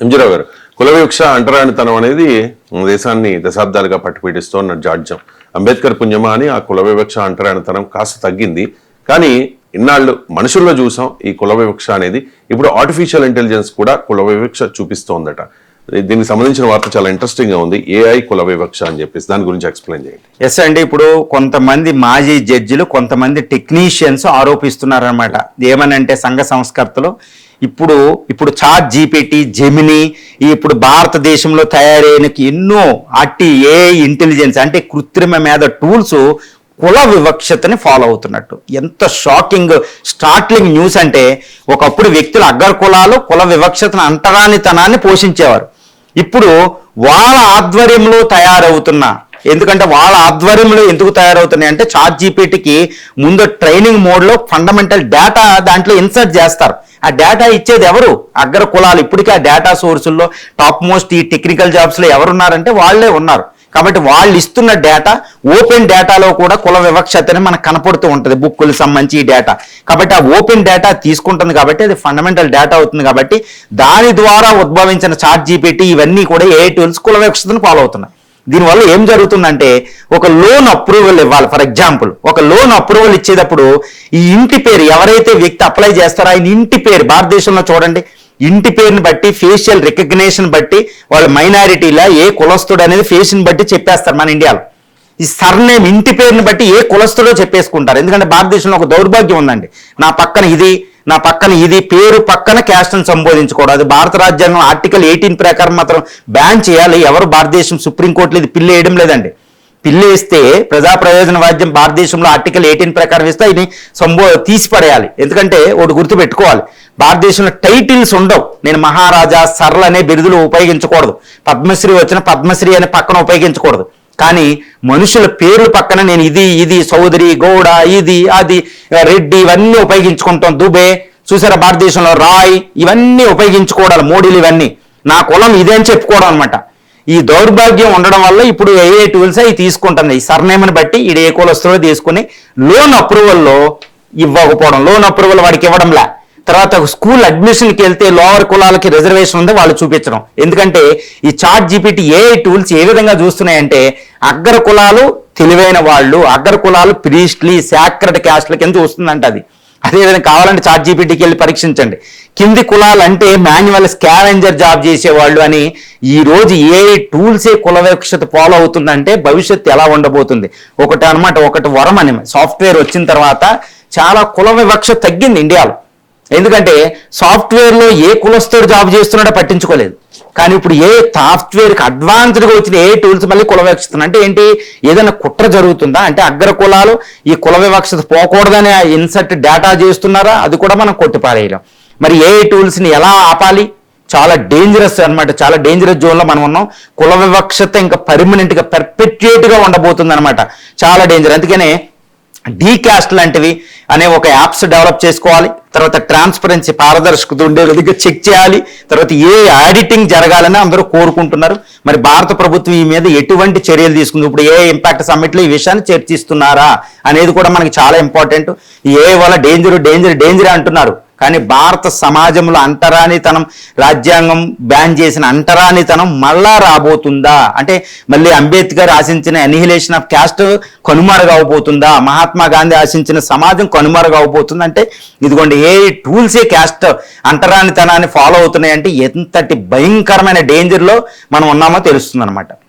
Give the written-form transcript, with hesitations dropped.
ఎంజీరావు గారు, కుల వివక్ష అంటరానితనం అనేది దేశాన్ని దశాబ్దాలుగా పట్టుపీడిస్తోన్న జాడ్యం. అంబేద్కర్ పుణ్యమా అని ఆ కుల వివక్ష అంటరానితనం కాస్త తగ్గింది. కానీ ఇన్నాళ్ళు మనుషుల్లో చూసాం ఈ కుల వివక్ష అనేది. ఇప్పుడు ఆర్టిఫిషియల్ ఇంటెలిజెన్స్ కూడా కుల వివక్ష చూపిస్తోందట. దీనికి సంబంధించిన వార్త చాలా ఇంట్రెస్టింగ్ గా ఉంది. ఏఐ కుల వివక్ష అని చెప్పేసి దాని గురించి ఎక్స్ప్లెయిన్ చేయండి. ఎస్ అండి, ఇప్పుడు కొంతమంది మాజీ జడ్జిలు కొంతమంది టెక్నీషియన్స్ ఆరోపిస్తున్నారనమాట. ఏమనంటే సంఘ సంస్కర్తలు ఇప్పుడు చాట్ జీపీటీ, జెమిని, ఇప్పుడు భారతదేశంలో తయారైన ఎన్నో ఏఐ ఇంటెలిజెన్స్ అంటే కృత్రిమ మేధ టూల్స్ కుల వివక్షతని ఫాలో అవుతున్నట్టు. ఎంత షాకింగ్ స్టార్ట్లింగ్ న్యూస్ అంటే, ఒకప్పుడు వ్యక్తులు అగ్ర కులాలు కుల వివక్షతను అంటరానితనాన్ని పోషించేవారు. ఇప్పుడు వాళ్ళ ఆధ్వర్యంలో తయారవుతున్న, ఎందుకంటే వాళ్ళ ఆధ్వర్యంలో ఎందుకు తయారవుతున్నాయి అంటే, చాట్ జీపీటీకి ముందు ట్రైనింగ్ మోడ్లో ఫండమెంటల్ డేటా దాంట్లో ఇన్సర్ట్ చేస్తారు. ఆ డేటా ఇచ్చేది ఎవరు? అగ్ర కులాలు. ఇప్పటికీ ఆ డేటా సోర్సుల్లో టాప్ మోస్ట్ ఈ టెక్నికల్ జాబ్స్లో ఎవరున్నారంటే వాళ్ళే ఉన్నారు. కాబట్టి వాళ్ళు ఇస్తున్న డేటా, ఓపెన్ డేటాలో కూడా కుల వివక్షతని మనకు కనపడుతూ ఉంటుంది, బుక్కులకు సంబంధించి ఈ డేటా. కాబట్టి ఆ ఓపెన్ డేటా తీసుకుంటుంది కాబట్టి అది ఫండమెంటల్ డేటా అవుతుంది. కాబట్టి దాని ద్వారా ఉద్భవించిన చాట్ జీపీటీ ఇవన్నీ కూడా ఏఐ టూల్స్ కుల వివక్షతను ఫాలో అవుతున్నాయి. దీనివల్ల ఏం జరుగుతుందంటే, ఒక లోన్ అప్రూవల్ ఇవ్వాలి. ఫర్ ఎగ్జాంపుల్, ఒక లోన్ అప్రూవల్ ఇచ్చేటప్పుడు ఈ ఇంటి పేరు, ఎవరైతే వ్యక్తి అప్లై చేస్తారో ఆయన ఇంటి పేరు, భారతదేశంలో చూడండి, ఇంటి పేరుని బట్టి, ఫేషియల్ రికగ్నేషన్ బట్టి, వాళ్ళ మైనారిటీలా ఏ కులస్తుడు అనేది ఫేస్ని బట్టి చెప్పేస్తారు మన ఇండియాలో. ఈ సర్నేమ్, ఇంటి పేరుని బట్టి ఏ కులస్తుడో చెప్పేసుకుంటారు. ఎందుకంటే భారతదేశంలో ఒక దౌర్భాగ్యం ఉందండి. నా పక్కన ఇది పేరు పక్కన క్యాస్ట్ని సంబోధించుకోవడం. అది భారత రాజ్యాంగం ఆర్టికల్ 18 ప్రకారం మాత్రం బ్యాన్ చేయాలి. ఎవరు భారతదేశం సుప్రీంకోర్టులో ఇది పిల్లి వేయడం లేదండి. పిల్లి వేస్తే ప్రజా ప్రయోజన వాద్యం భారతదేశంలో ఆర్టికల్ 18 ప్రకారం ఇస్తే ఇది తీసిపడేయాలి. ఎందుకంటే ఒకటి గుర్తు పెట్టుకోవాలి, భారతదేశంలో టైటిల్స్ ఉండవు. నేను మహారాజా, సర్ల్ అనే బిరుదులు ఉపయోగించకూడదు. పద్మశ్రీ వచ్చిన పద్మశ్రీ అనే పక్కన ఉపయోగించకూడదు. కానీ మనుషుల పేర్లు పక్కన నేను ఇది చౌదరి, గౌడ, ఇది అది, రెడ్డి ఇవన్నీ ఉపయోగించుకుంటాం. దుబే చూసారా, భారతదేశంలో రాయ్ ఇవన్నీ ఉపయోగించుకోవడాలి. మోడీలు ఇవన్నీ నా కులం ఇదే అని చెప్పుకోవడం అనమాట. ఈ దౌర్భాగ్యం ఉండడం వల్ల ఇప్పుడు ఏఐ టూల్స్ అవి తీసుకుంటుంది. ఈ సర్నేమ్ని బట్టి ఇది ఏ కులస్తులో తీసుకుని లోన్ అప్రూవల్లో ఇవ్వకపోవడం, లోన్ అప్రూవల్ వాడికి ఇవ్వడంలా. తర్వాత స్కూల్ అడ్మిషన్కి వెళ్తే లోవర్ కులాలకి రిజర్వేషన్ ఉంది వాళ్ళు చూపించడం. ఎందుకంటే ఈ చాట్ జీపీటీ ఏఐ టూల్స్ ఏ విధంగా చూస్తున్నాయంటే, అగ్ర కులాలు తెలివైన వాళ్ళు, అగ్ర కులాలు ప్రీస్ట్లీ సాక్రెడ్ క్యాస్ట్ల కింద చూస్తుందంట. అది అదేవిధంగా కావాలంటే చాట్ జీపీటీకి వెళ్ళి పరీక్షించండి. కింది కులాలు అంటే మాన్యువల్ స్కావెంజర్ జాబ్ చేసేవాళ్ళు అని. ఈ రోజు ఏఐ టూల్సే కుల వివక్షత ఫాలో అవుతుందంటే భవిష్యత్తు ఎలా ఉండబోతుంది ఒకటి అనమాట. ఒకటి వరం అని, సాఫ్ట్వేర్ వచ్చిన తర్వాత చాలా కుల వివక్ష తగ్గింది ఇండియాలో. ఎందుకంటే సాఫ్ట్వేర్లో ఏ కులస్తుడు జాబ్ చేస్తున్నాడో పట్టించుకోలేదు. కానీ ఇప్పుడు ఏ సాఫ్ట్వేర్కి అడ్వాన్స్డ్గా వచ్చిన ఏ టూల్స్ మళ్ళీ కుల వివక్షత అంటే ఏంటి, ఏదైనా కుట్ర జరుగుతుందా అంటే అగ్ర కులాలు ఈ కుల వివక్షత పోకూడదని ఇన్సర్ట్ డేటా చేస్తున్నారా, అది కూడా మనం కొట్టిపారేయలేం. మరి ఏ టూల్స్ని ఎలా ఆపాలి? చాలా డేంజరస్ అనమాట. చాలా డేంజరస్ జోన్లో మనం ఉన్నాం. కుల వివక్షత ఇంకా పర్మనెంట్గా పెర్పెట్యుయేట్గా ఉండబోతుంది అనమాట. చాలా డేంజర్. అందుకనే డీకాస్ట్ లాంటివి అనే ఒక యాప్స్ డెవలప్ చేసుకోవాలి. తర్వాత ట్రాన్స్పరెన్సీ, పారదర్శకత ఉండే విధంగా చెక్ చేయాలి. తర్వాత ఏ ఆడిటింగ్ జరగాలని అందరూ కోరుకుంటున్నారు. మరి భారత ప్రభుత్వం ఈ మీద ఎటువంటి చర్యలు తీసుకుంది? ఇప్పుడు ఏ ఇంపాక్ట్ సమ్మిట్లో ఈ విషయాన్ని చర్చిస్తున్నారా అనేది కూడా మనకి చాలా ఇంపార్టెంట్. ఏ వల్ల డేంజర్ అంటున్నారు. కానీ భారత సమాజంలో అంటరానితనం, రాజ్యాంగం బ్యాన్ చేసిన అంటరానితనం మళ్ళా రాబోతుందా అంటే, మళ్ళీ అంబేద్కర్ ఆశించిన ఎనిహిలేషన్ ఆఫ్ క్యాస్ట్ కనుమరుగవబోతుందా? మహాత్మా గాంధీ ఆశించిన సమాజం కనుమరుగవబోతుంది అంటే, ఇదిగోండి ఏ టూల్సే క్యాస్ట్ అంటరానితనాన్ని ఫాలో అవుతున్నాయంటే ఎంతటి భయంకరమైన డేంజర్లో మనం ఉన్నామో తెలుస్తుంది అనమాట.